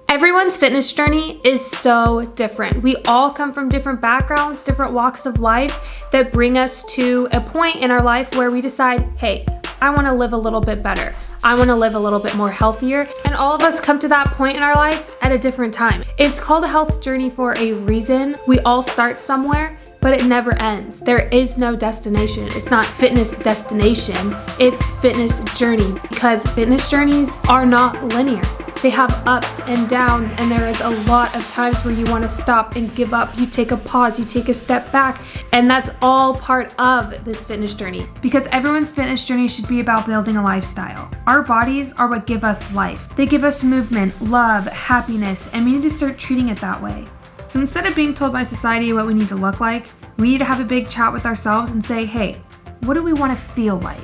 Everyone's fitness journey is so different. We all come from different backgrounds, different walks of life that bring us to a point in our life where we decide, hey, I wanna live a little bit better. I wanna live a little bit more healthier. And all of us come to that point in our life at a different time. It's called a health journey for a reason. We all start somewhere, but it never ends. There is no destination. It's not fitness destination, it's fitness journey, because fitness journeys are not linear. They have ups and downs, and there is a lot of times where you want to stop and give up. You take a pause, you take a step back, and that's all part of this fitness journey. Because everyone's fitness journey should be about building a lifestyle. Our bodies are what give us life. They give us movement, love, happiness, and we need to start treating it that way. So instead of being told by society what we need to look like, we need to have a big chat with ourselves and say, hey, what do we want to feel like?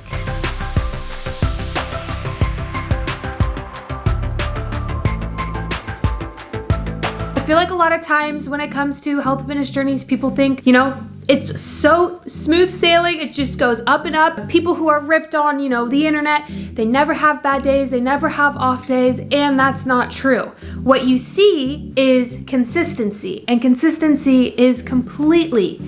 I feel like a lot of times when it comes to health fitness journeys, people think, it's so smooth sailing, it just goes up and up. People who are ripped on, the internet, they never have bad days, they never have off days, and that's not true. What you see is consistency, and consistency is completely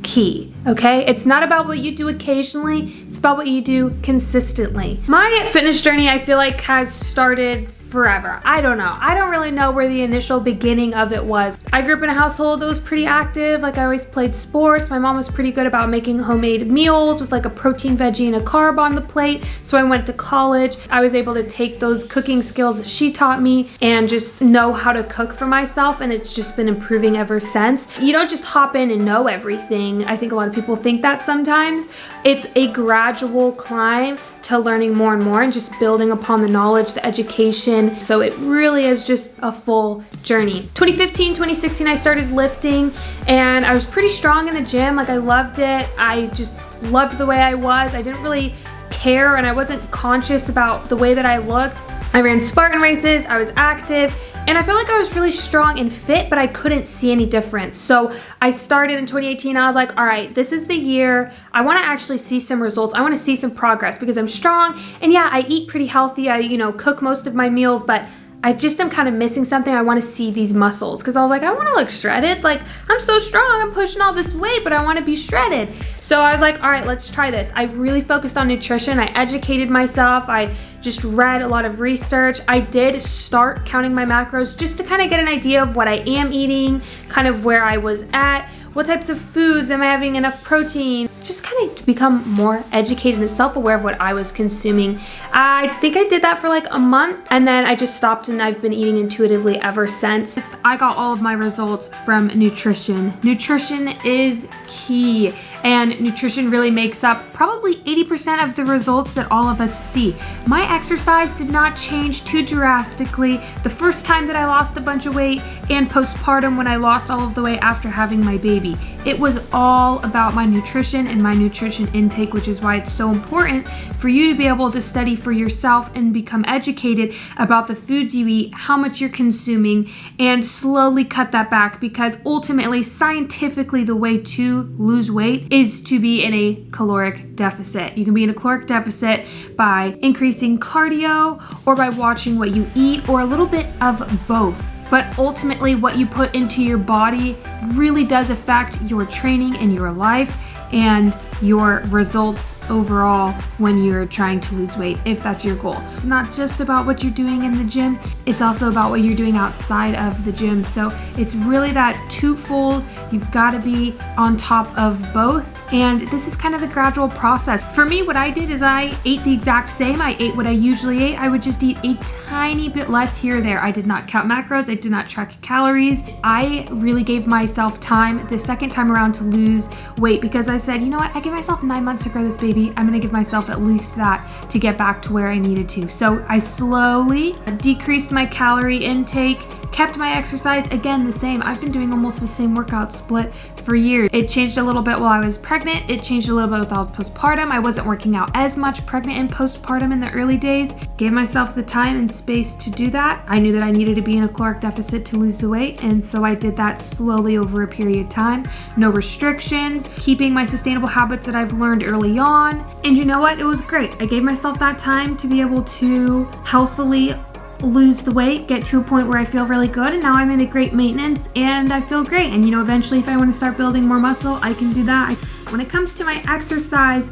key, okay? It's not about what you do occasionally, it's about what you do consistently. My fitness journey, I feel like, has started forever. I don't know. I don't really know where the initial beginning of it was. I grew up in a household that was pretty active. Like, I always played sports. My mom was pretty good about making homemade meals with like a protein, veggie, and a carb on the plate. So I went to college. I was able to take those cooking skills that she taught me and just know how to cook for myself, and it's just been improving ever since. You don't just hop in and know everything. I think a lot of people think that sometimes. It's a gradual climb to learning more and more and just building upon the knowledge, the education. So it really is just a full journey. 2015, 2016, I started lifting, and I was pretty strong in the gym. Like, I loved it. I just loved the way I was. I didn't really care, and I wasn't conscious about the way that I looked. I ran Spartan races, I was active, and I felt like I was really strong and fit, but I couldn't see any difference. So I started in 2018, I was like, all right, this is the year. I wanna actually see some results. I wanna see some progress because I'm strong, and yeah, I eat pretty healthy. I, cook most of my meals, but I just am kind of missing something. I want to see these muscles because I was like, I want to look shredded. Like, I'm so strong, I'm pushing all this weight, but I want to be shredded. So I was like, all right, let's try this. I really focused on nutrition. I educated myself. I just read a lot of research. I did start counting my macros just to kind of get an idea of what I am eating, kind of where I was at. What types of foods am I having enough protein? Just kind of become more educated and self-aware of what I was consuming. I think I did that for like a month, and then I just stopped, and I've been eating intuitively ever since. I got all of my results from nutrition. Nutrition is key, and nutrition really makes up probably 80% of the results that all of us see. My exercise did not change too drastically the first time that I lost a bunch of weight and postpartum when I lost all of the weight after having my baby. It was all about my nutrition and my nutrition intake, which is why it's so important for you to be able to study for yourself and become educated about the foods you eat, how much you're consuming, and slowly cut that back, because ultimately, scientifically, the way to lose weight is to be in a caloric deficit. You can be in a caloric deficit by increasing cardio or by watching what you eat, or a little bit of both. But ultimately, what you put into your body really does affect your training and your life and your results overall when you're trying to lose weight, if that's your goal. It's not just about what you're doing in the gym, it's also about what you're doing outside of the gym. So it's really that twofold. You've got to be on top of both. And this is kind of a gradual process. For me, what I did is I ate the exact same. I ate what I usually ate. I would just eat a tiny bit less here or there. I did not count macros. I did not track calories. I really gave myself time the second time around to lose weight, because I said, you know what? I gave myself 9 months to grow this baby. I'm gonna give myself at least that to get back to where I needed to. So I slowly decreased my calorie intake, kept my exercise, again, the same. I've been doing almost the same workout split for years. It changed a little bit while I was pregnant. It changed a little bit while I was postpartum. I wasn't working out as much pregnant and postpartum in the early days. Gave myself the time and space to do that. I knew that I needed to be in a caloric deficit to lose the weight, and so I did that slowly over a period of time. No restrictions, keeping my sustainable habits that I've learned early on. And you know what? It was great. I gave myself that time to be able to healthily lose the weight, get to a point where I feel really good, and now I'm in a great maintenance and I feel great. And eventually if I want to start building more muscle, I can do that. When it comes to my exercise,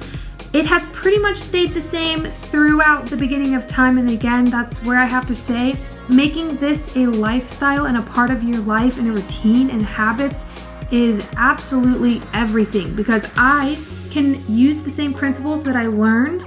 it has pretty much stayed the same throughout the beginning of time. And again, that's where I have to say, making this a lifestyle and a part of your life and a routine and habits is absolutely everything, because I can use the same principles that I learned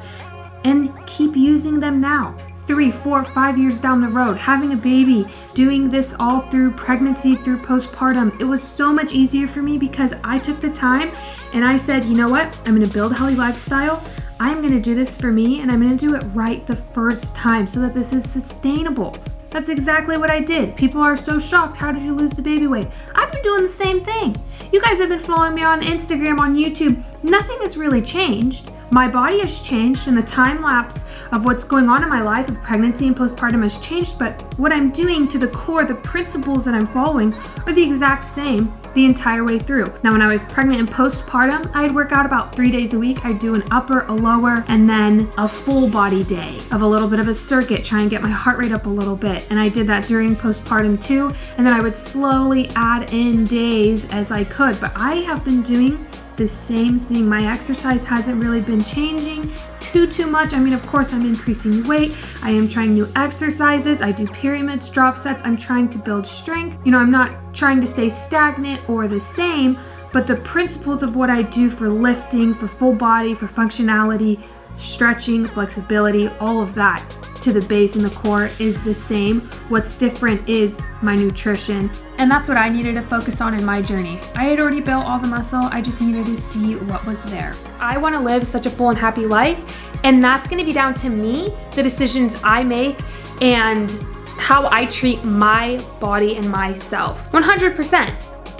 and keep using them now. 3, 4, 5 years down the road, having a baby, doing this all through pregnancy, through postpartum. It was so much easier for me because I took the time and I said, you know what? I'm gonna build a healthy lifestyle. I'm gonna do this for me, and I'm gonna do it right the first time so that this is sustainable. That's exactly what I did. People are so shocked. How did you lose the baby weight? I've been doing the same thing. You guys have been following me on Instagram, on YouTube. Nothing has really changed. My body has changed, and the time lapse of what's going on in my life of pregnancy and postpartum has changed, but what I'm doing to the core, the principles that I'm following are the exact same the entire way through. Now, when I was pregnant and postpartum, I'd work out about 3 days a week. I'd do an upper, a lower, and then a full body day of a little bit of a circuit, try and get my heart rate up a little bit. And I did that during postpartum too. And then I would slowly add in days as I could. But I have been doing the same thing. My exercise hasn't really been changing too much. I mean, of course, I'm increasing weight. I am trying new exercises. I do pyramids, drop sets. I'm trying to build strength. I'm not trying to stay stagnant or the same, but the principles of what I do for lifting, for full body, for functionality, stretching, flexibility, all of that to the base and the core is the same. What's different is my nutrition. And that's what I needed to focus on in my journey. I had already built all the muscle. I just needed to see what was there. I want to live such a full and happy life. And that's going to be down to me, the decisions I make, and how I treat my body and myself. 100%. I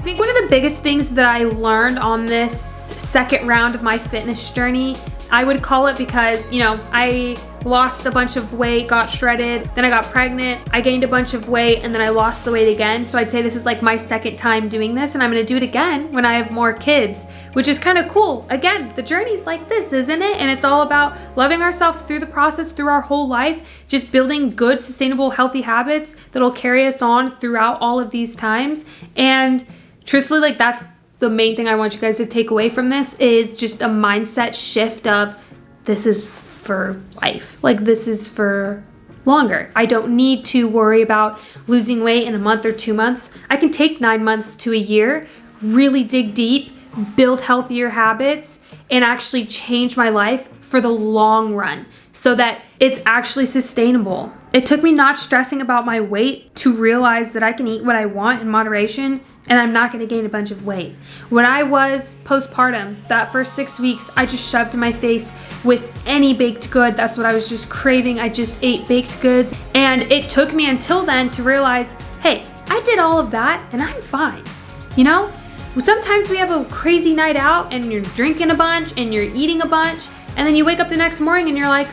think one of the biggest things that I learned on this second round of my fitness journey, I would call it, because, I lost a bunch of weight, got shredded, then I got pregnant, I gained a bunch of weight, and then I lost the weight again. So I'd say this is like my second time doing this, and I'm gonna do it again when I have more kids, which is kind of cool. Again, the journey's like this, isn't it? And it's all about loving ourselves through the process, through our whole life, just building good, sustainable, healthy habits that'll carry us on throughout all of these times. And truthfully, like, that's the main thing I want you guys to take away from this, is just a mindset shift of, this is for life. Like, this is for longer. I don't need to worry about losing weight in a month or 2 months. I can take 9 months to a year, really dig deep, build healthier habits, and actually change my life for the long run so that it's actually sustainable. It took me not stressing about my weight to realize that I can eat what I want in moderation, and I'm not gonna gain a bunch of weight. When I was postpartum, that first 6 weeks, I just shoved in my face with any baked good. That's what I was just craving. I just ate baked goods. And it took me until then to realize, hey, I did all of that and I'm fine. Sometimes we have a crazy night out and you're drinking a bunch and you're eating a bunch, and then you wake up the next morning and you're like,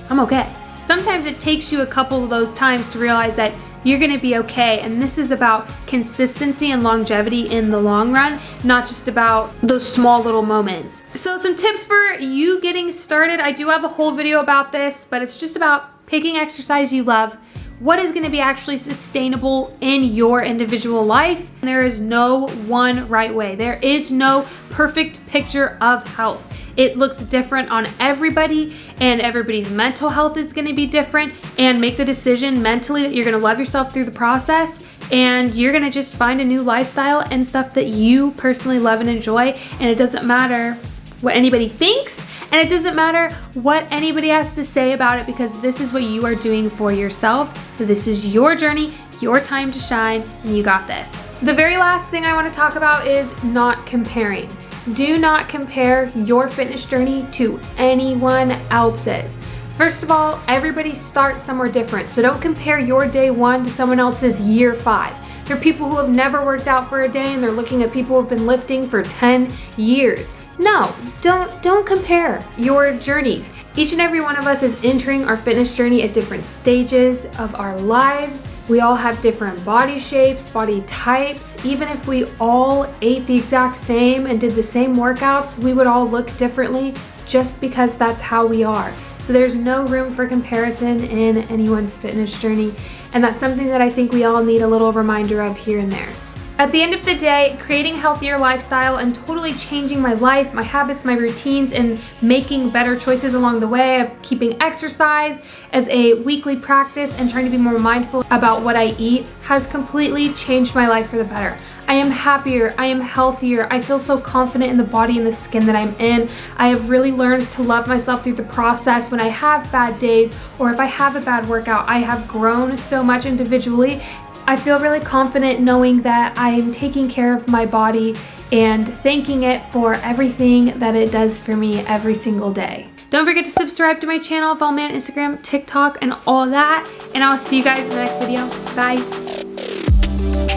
I'm okay. Sometimes it takes you a couple of those times to realize that you're gonna be okay. And this is about consistency and longevity in the long run, not just about those small little moments. So some tips for you getting started. I do have a whole video about this, but it's just about picking exercise you love. What is gonna be actually sustainable in your individual life? And there is no one right way. There is no perfect picture of health. It looks different on everybody, and everybody's mental health is gonna be different. And make the decision mentally that you're gonna love yourself through the process, and you're gonna just find a new lifestyle and stuff that you personally love and enjoy. And it doesn't matter what anybody thinks, and it doesn't matter what anybody has to say about it, because this is what you are doing for yourself. This is your journey, your time to shine, and you got this. The very last thing I want to talk about is not comparing. Do not compare your fitness journey to anyone else's. First of all, everybody starts somewhere different, so don't compare your day 1 to someone else's year 5. There are people who have never worked out for a day, and they're looking at people who've been lifting for 10 years. No, don't compare your journeys. Each and every one of us is entering our fitness journey at different stages of our lives. We all have different body shapes, body types. Even if we all ate the exact same and did the same workouts, we would all look differently just because that's how we are. So there's no room for comparison in anyone's fitness journey. And that's something that I think we all need a little reminder of here and there. At the end of the day, creating a healthier lifestyle and totally changing my life, my habits, my routines, and making better choices along the way of keeping exercise as a weekly practice and trying to be more mindful about what I eat has completely changed my life for the better. I am happier, I am healthier, I feel so confident in the body and the skin that I'm in. I have really learned to love myself through the process. When I have bad days or if I have a bad workout, I have grown so much individually. I feel really confident knowing that I am taking care of my body and thanking it for everything that it does for me every single day. Don't forget to subscribe to my channel, follow me on Instagram, TikTok, and all that. And I'll see you guys in the next video. Bye.